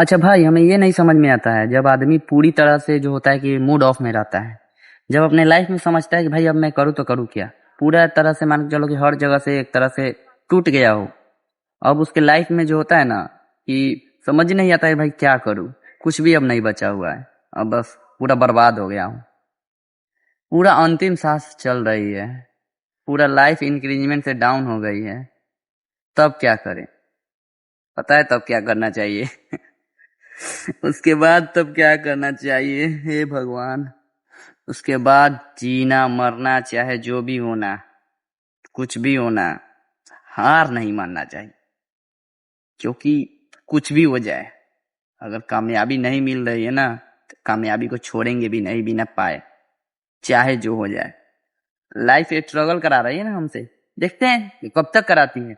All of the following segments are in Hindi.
अच्छा भाई, हमें ये नहीं समझ में आता है जब आदमी पूरी तरह से जो होता है कि मूड ऑफ में रहता है, जब अपने लाइफ में समझता है कि भाई अब मैं करूँ तो करूँ क्या, पूरा तरह से मान के चलो कि हर जगह से एक तरह से टूट गया हो। अब उसके लाइफ में जो होता है ना कि समझ ही नहीं आता है भाई क्या करूँ, कुछ भी अब नहीं बचा हुआ है। अब बस पूरा बर्बाद हो गया हूँ, पूरा अंतिम सांस चल रही है, पूरा लाइफ इंक्रीजमेंट से डाउन हो गई है। तब क्या करें? पता है तब क्या करना चाहिए? उसके बाद तब क्या करना चाहिए, हे भगवान? उसके बाद जीना मरना चाहे जो भी होना, कुछ भी होना, हार नहीं मानना चाहिए। क्योंकि कुछ भी हो जाए, अगर कामयाबी नहीं मिल रही है ना, तो कामयाबी को छोड़ेंगे भी नहीं बिना पाए, चाहे जो हो जाए। लाइफ एक स्ट्रगल करा रही है ना हमसे, देखते हैं कि कब तक कराती है।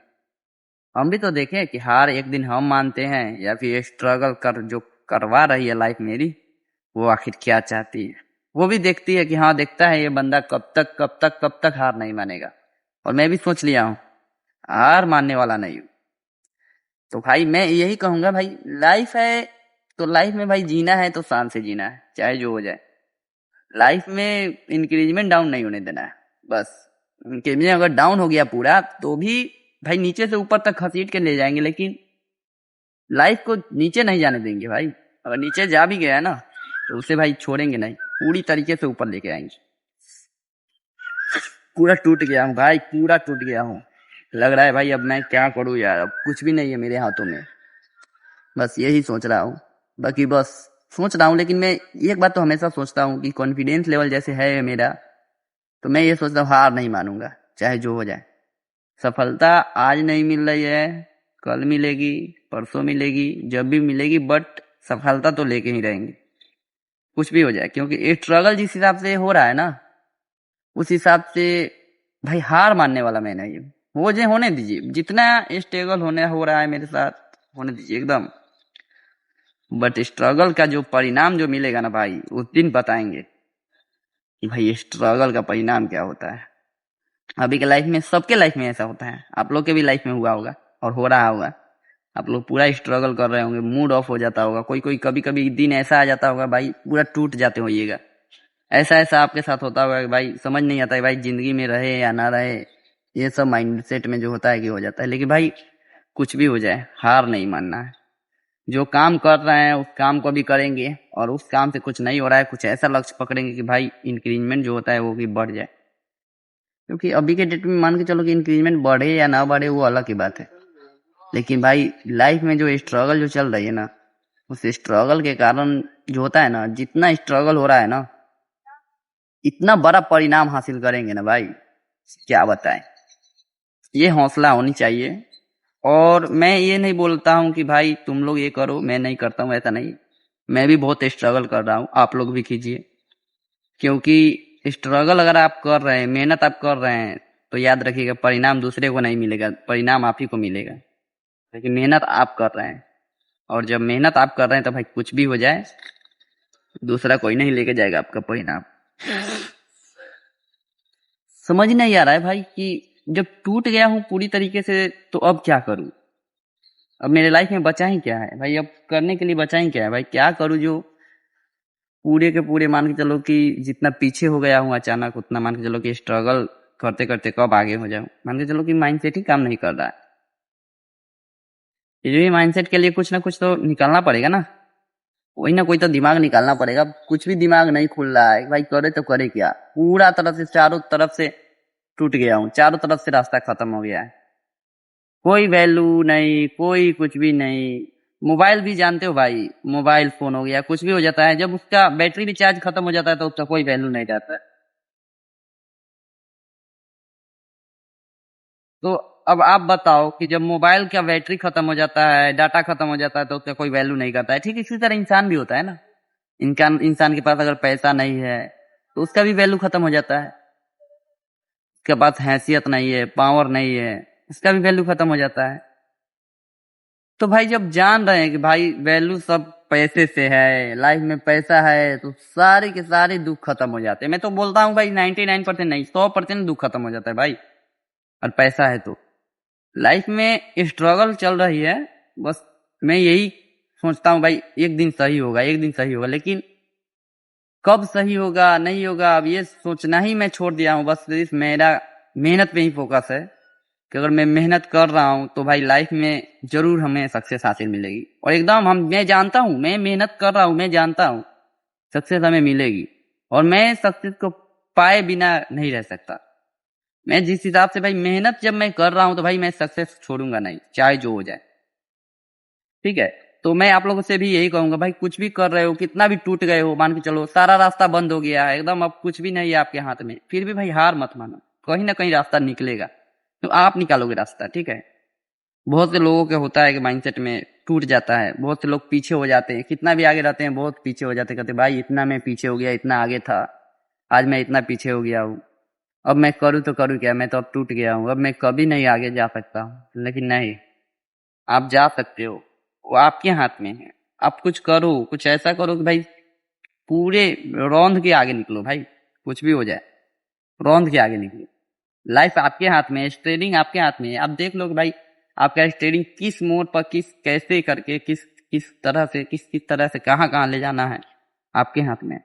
हम भी तो देखें कि हार एक दिन हम मानते हैं या फिर ये स्ट्रगल कर जो करवा रही है लाइफ मेरी, वो आखिर क्या चाहती है। वो भी देखती है कि हाँ, देखता है ये बंदा कब तक हार नहीं मानेगा। और मैं भी सोच लिया हूँ, हार मानने वाला नहीं हूँ। तो भाई मैं यही कहूंगा, भाई लाइफ है तो लाइफ में भाई जीना है तो शान से जीना है, चाहे जो हो जाए। लाइफ में इंक्रीजमेंट डाउन नहीं होने देना है, बस। इंक्रीजमेंट अगर डाउन हो गया पूरा तो भी भाई नीचे से ऊपर तक घसीट के ले जाएंगे, लेकिन लाइफ को नीचे नहीं जाने देंगे भाई। अगर नीचे जा भी गया है ना, तो उसे भाई छोड़ेंगे नहीं, पूरी तरीके से ऊपर लेके आएंगे। पूरा टूट गया हूँ भाई, पूरा टूट गया हूँ। लग रहा है भाई अब मैं क्या करूँ यार, अब कुछ भी नहीं है मेरे हाथों में। बस यही सोच रहा हूँ, बाकी बस सोच रहा हूँ। लेकिन मैं एक बात तो हमेशा सोचता हूँ कि कॉन्फिडेंस लेवल जैसे है मेरा, तो मैं ये सोचता हूँ हार नहीं मानूंगा, चाहे जो हो जाए। सफलता आज नहीं मिल रही है, कल मिलेगी, परसों मिलेगी, जब भी मिलेगी, बट सफलता तो लेके ही रहेंगे, कुछ भी हो जाए। क्योंकि स्ट्रगल जिस हिसाब से हो रहा है ना, उस हिसाब से भाई हार मानने वाला मैं नहीं हूँ। हो जाए, होने दीजिए, जितना स्ट्रगल होने हो रहा है मेरे साथ होने दीजिए एकदम। बट स्ट्रगल का जो परिणाम जो मिलेगा ना भाई, उस दिन बताएंगे कि भाई स्ट्रगल का परिणाम क्या होता है। अभी के लाइफ में, सबके लाइफ में ऐसा होता है, आप लोग के भी लाइफ में हुआ होगा और हो रहा होगा। आप लोग पूरा स्ट्रगल कर रहे होंगे, मूड ऑफ हो जाता होगा, कोई कोई कभी कभी दिन ऐसा आ जाता होगा भाई पूरा टूट जाते होइएगा। ऐसा ऐसा आपके साथ होता होगा कि भाई समझ नहीं आता है भाई जिंदगी में रहे या ना रहे। ये सब माइंड सेट में जो होता है कि हो जाता है। लेकिन भाई कुछ भी हो जाए, हार नहीं मानना है। जो काम कर रहे हैं उस काम को भी करेंगे, और उस काम से कुछ नहीं हो रहा है, कुछ ऐसा लक्ष्य पकड़ेंगे कि भाई इंक्रीजमेंट जो होता है वो भी बढ़ जाए। क्योंकि अभी के डेट में मान के चलो कि इंक्रीजमेंट बढ़े या ना बढ़े वो अलग की बात है, लेकिन भाई लाइफ में जो स्ट्रगल जो चल रही है ना, उस स्ट्रगल के कारण जो होता है ना, जितना स्ट्रगल हो रहा है ना, इतना बड़ा परिणाम हासिल करेंगे ना भाई, क्या बताएं। ये हौसला होनी चाहिए। और मैं ये नहीं बोलता हूँ कि भाई तुम लोग ये करो, मैं नहीं करता हूँ, ऐसा नहीं। मैं भी बहुत स्ट्रगल कर रहा हूँ, आप लोग भी कीजिए। क्योंकि स्ट्रगल अगर आप कर रहे हैं, मेहनत आप कर रहे हैं, तो याद रखिएगा परिणाम दूसरे को नहीं मिलेगा, परिणाम आप ही को मिलेगा। लेकिन मेहनत आप कर रहे हैं, और जब मेहनत आप कर रहे हैं तो भाई कुछ भी हो जाए, दूसरा कोई नहीं लेके जाएगा आपका परिणाम। समझ नहीं आ रहा है भाई कि जब टूट गया हूं पूरी तरीके से, तो अब क्या करूं? अब मेरे लाइफ में बचा ही क्या है भाई? अब करने के लिए बचा ही क्या है भाई? क्या करूं जो पूरे के पूरे मान के चलो कि जितना पीछे हो गया हूं अचानक, उतना मान के चलो कि स्ट्रगल करते करते कब आगे हो जाऊं। मान के चलो कि माइंडसेट ही काम नहीं कर रहा है। ये माइंडसेट के लिए कुछ ना कुछ तो निकालना पड़ेगा ना, कोई ना कोई तो दिमाग निकालना पड़ेगा। कुछ भी दिमाग नहीं खुल रहा है भाई, करे तो करे क्या? पूरा तरफ से, चारों तरफ से टूट गया हूँ, चारों तरफ से रास्ता खत्म हो गया है। कोई वैल्यू नहीं, कोई कुछ भी नहीं। मोबाइल भी जानते हो भाई, मोबाइल फोन हो गया, कुछ भी हो जाता है, जब उसका बैटरी रिचार्ज खत्म हो जाता है तो उसका कोई वैल्यू नहीं रहता है। तो अब आप बताओ कि जब मोबाइल का बैटरी खत्म हो जाता है, डाटा खत्म हो जाता है, तो उसका कोई वैल्यू नहीं करता है। ठीक इसी तरह इंसान भी होता है ना। इंसान के पास अगर पैसा नहीं है, तो उसका भी वैल्यू खत्म हो जाता है। उसके पास हैसियत नहीं है, पावर नहीं है, उसका भी वैल्यू खत्म हो जाता है। तो भाई जब जान रहे हैं कि भाई वैल्यू सब पैसे से है, लाइफ में पैसा है, तो सारे के सारे दुख खत्म हो जाते हैं। मैं तो बोलता हूँ भाई 99% नहीं, 100% दुख खत्म हो जाता है भाई। और पैसा है तो लाइफ में स्ट्रगल चल रही है, बस मैं यही सोचता हूँ भाई एक दिन सही होगा, एक दिन सही होगा, लेकिन कब सही होगा नहीं होगा अब ये सोचना ही मैं छोड़ दिया हूँ। बस सिर्फ मेरा मेहनत पे ही फोकस है कि अगर मैं मेहनत कर रहा हूँ तो भाई लाइफ में जरूर हमें सक्सेस हासिल मिलेगी। और एकदम मैं जानता हूँ, मैं मेहनत कर रहा हूँ, मैं जानता हूँ सक्सेस हमें मिलेगी। और मैं सक्सेस को पाए बिना नहीं रह सकता। मैं जिस हिसाब से भाई मेहनत जब मैं कर रहा हूँ तो भाई मैं सक्सेस छोड़ूंगा नहीं, चाहे जो हो जाए। ठीक है, तो मैं आप लोगों से भी यही कहूंगा भाई, कुछ भी कर रहे हो, कितना भी टूट गए हो, मान के चलो सारा रास्ता बंद हो गया है एकदम, अब कुछ भी नहीं है आपके हाथ में, फिर भी भाई हार मत मानो, कहीं ना कहीं रास्ता निकलेगा। तो आप निकालोगे रास्ता। ठीक है, बहुत से लोगों के होता है कि माइंडसेट में टूट जाता है, बहुत से लोग पीछे हो जाते हैं, कितना भी आगे रहते हैं बहुत पीछे हो जाते हैं, कहते भाई इतना मैं पीछे हो गया, इतना आगे था, आज मैं इतना पीछे हो गया हूँ, अब मैं करूँ तो करूँ क्या, मैं तो अब टूट गया हूँ, अब मैं कभी नहीं आगे जा सकता हूँ। लेकिन नहीं, आप जा सकते हो, वो आपके हाथ में है। आप कुछ करो, कुछ ऐसा करो कि भाई पूरे रौंद के आगे निकलो भाई, कुछ भी हो जाए रौंद के आगे निकलो। लाइफ आपके हाथ में है, स्टेयरिंग आपके हाथ में है। आप देख लो कि भाई आपका स्टेयरिंग किस मोड़ पर, किस कैसे करके, किस किस तरह से, किस तरह से कहाँ कहाँ ले जाना है, आपके हाथ में है।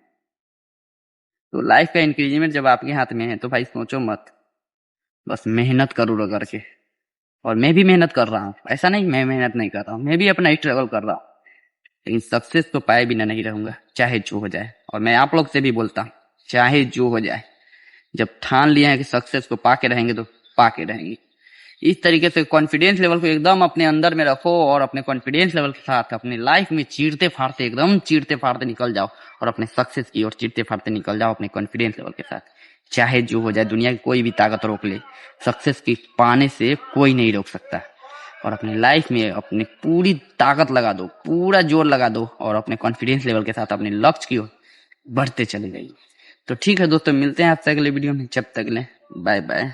तो लाइफ का इंक्रीजमेंट जब आपके हाथ में है तो भाई सोचो मत, बस मेहनत करो रगड़ के। और मैं भी मेहनत कर रहा हूँ, ऐसा नहीं मैं मेहनत नहीं कर रहा हूँ, मैं भी अपना स्ट्रगल कर रहा हूँ, लेकिन सक्सेस तो पाए बिना नहीं रहूंगा, चाहे जो हो जाए। और मैं आप लोग से भी बोलता हूँ, चाहे जो हो जाए, जब ठान लिया है कि सक्सेस को पाके रहेंगे तो पाके रहेंगे। इस तरीके से कॉन्फिडेंस लेवल को एकदम अपने अंदर में रखो और अपने कॉन्फिडेंस लेवल के साथ अपने लाइफ में चीरते फाड़ते, एकदम चीरते फाड़ते निकल जाओ और अपने सक्सेस की ओर चीरते फाड़ते निकल जाओ अपने कॉन्फिडेंस लेवल के साथ। चाहे जो हो जाए, दुनिया की कोई भी ताकत रोक ले, सक्सेस की पाने से कोई नहीं रोक सकता। और अपनी लाइफ में अपनी पूरी ताकत लगा दो, पूरा जोर लगा दो और अपने कॉन्फिडेंस लेवल के साथ अपने लक्ष्य की ओर बढ़ते चले जाइए। तो ठीक है दोस्तों, मिलते हैं आपसे अगले वीडियो में, जब तक ले बाय बाय।